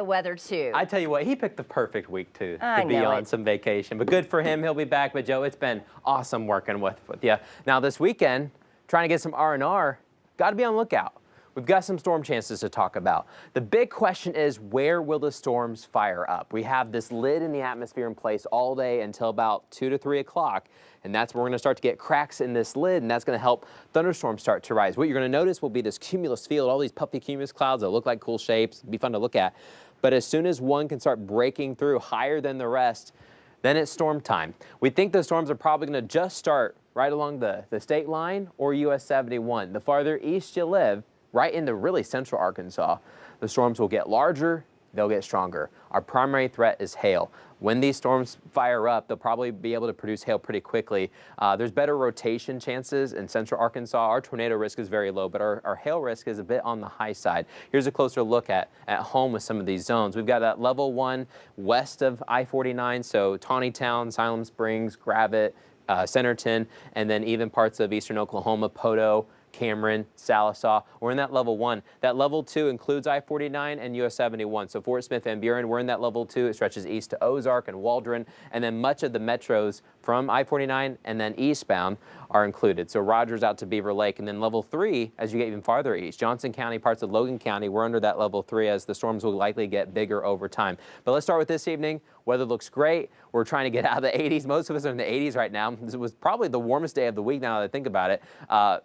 The weather too. I tell you what, he picked the perfect week to I be know on it. some vacation. But good for him, he'll be back. But Joe, it's been awesome working with you. Now this weekend, trying to get some R&R, got to be on the lookout. We've got some storm chances to talk about. The big question is, where will the storms fire up? We have this lid in the atmosphere in place all day until about 2 to 3 o'clock. And that's where we're going to start to get cracks in this lid, and that's going to help thunderstorms start to rise. What you're going to notice will be this cumulus field, all these puffy cumulus clouds that look like cool shapes, be fun to look at. But as soon as one can start breaking through higher than the rest, then it's storm time. We think the storms are probably going to just start right along the state line or US 71. The farther east you live, right into really central Arkansas, the storms will get larger, they'll get stronger. Our primary threat is hail. When these storms fire up, they'll probably be able to produce hail pretty quickly. There's better rotation chances in central Arkansas. Our tornado risk is very low, but our hail risk is a bit on the high side. Here's a closer look at home with some of these zones. We've got that level 1 west of I-49, so Tawnytown, Siloam Springs, Gravette, Centerton, and then even parts of eastern Oklahoma, Poto, Cameron, Salisaw. We're in that level 1. That level 2 includes I-49 and US 71. So Fort Smith and Buren, we're in that level 2. It stretches east to Ozark and Waldron, and then much of the metros from I-49 and then eastbound are included. So Rogers out to Beaver Lake, and then level 3 as you get even farther east. Johnson County, parts of Logan County, we're under that level 3 as the storms will likely get bigger over time. But let's start with this evening. Weather looks great. We're trying to get out of the 80s. Most of us are in the 80s right now. This was probably the warmest day of the week now that I think about it.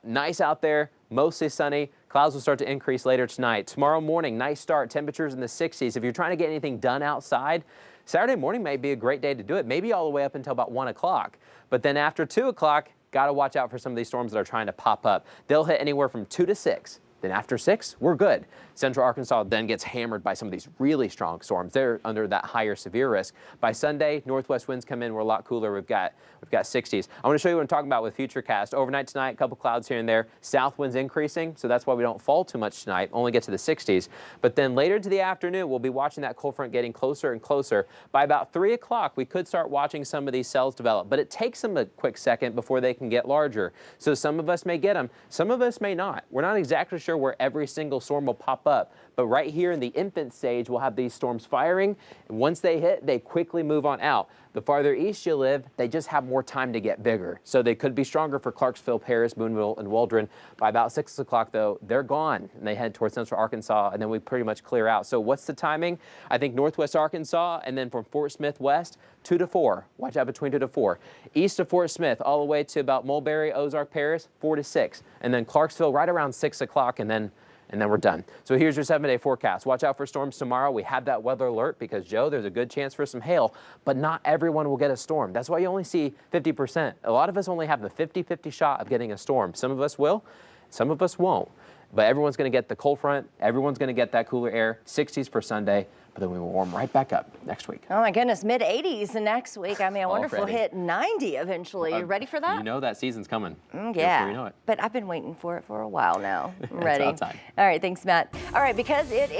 Nice out there, mostly sunny. Clouds will start to increase later tonight. Tomorrow morning, nice start, temperatures in the 60s. If you're trying to get anything done outside, Saturday morning may be a great day to do it, maybe all the way up until about 1 o'clock. But then after 2 o'clock, got to watch out for some of these storms that are trying to pop up. They'll hit anywhere from 2 to 6. Then after 6, we're good. Central Arkansas then gets hammered by some of these really strong storms. They're under that higher severe risk. By Sunday, northwest winds come in. We're a lot cooler. We've got 60s. I want to show you what I'm talking about with Futurecast. Overnight tonight, a couple clouds here and there. South winds increasing, so that's why we don't fall too much tonight. Only get to the 60s. But then later to the afternoon, we'll be watching that cold front getting closer and closer. By about 3 o'clock, we could start watching some of these cells develop. But it takes them a quick second before they can get larger. So some of us may get them. Some of us may not. We're not exactly sure where every single storm will pop up. But right here in the infant stage, we'll have these storms firing. And once they hit, they quickly move on out. The farther east you live, they just have more time to get bigger. So they could be stronger for Clarksville, Paris, Boonville, and Waldron. By about 6 o'clock, though, they're gone. And they head towards central Arkansas, and then we pretty much clear out. So what's the timing? I think northwest Arkansas, and then from Fort Smith west, 2 to 4. Watch out between 2 to 4. East of Fort Smith, all the way to about Mulberry, Ozark, Paris, 4 to 6. And then Clarksville right around 6 o'clock, and then we're done. So here's your 7-day forecast. Watch out for storms tomorrow. We have that weather alert because, Joe, there's a good chance for some hail, but not everyone will get a storm. That's why you only see 50%. A lot of us only have the 50-50 shot of getting a storm. Some of us will, some of us won't. But everyone's going to get the cold front. Everyone's going to get that cooler air. 60s for Sunday, but then we will warm right back up next week. Oh my goodness, mid-80s next week. I mean, I wonder if we'll hit 90 eventually. You ready for that? You know that season's coming. Yeah, you know it. But I've been waiting for it for a while now. I'm ready. It's outside. All right, thanks, Matt. All right, because it is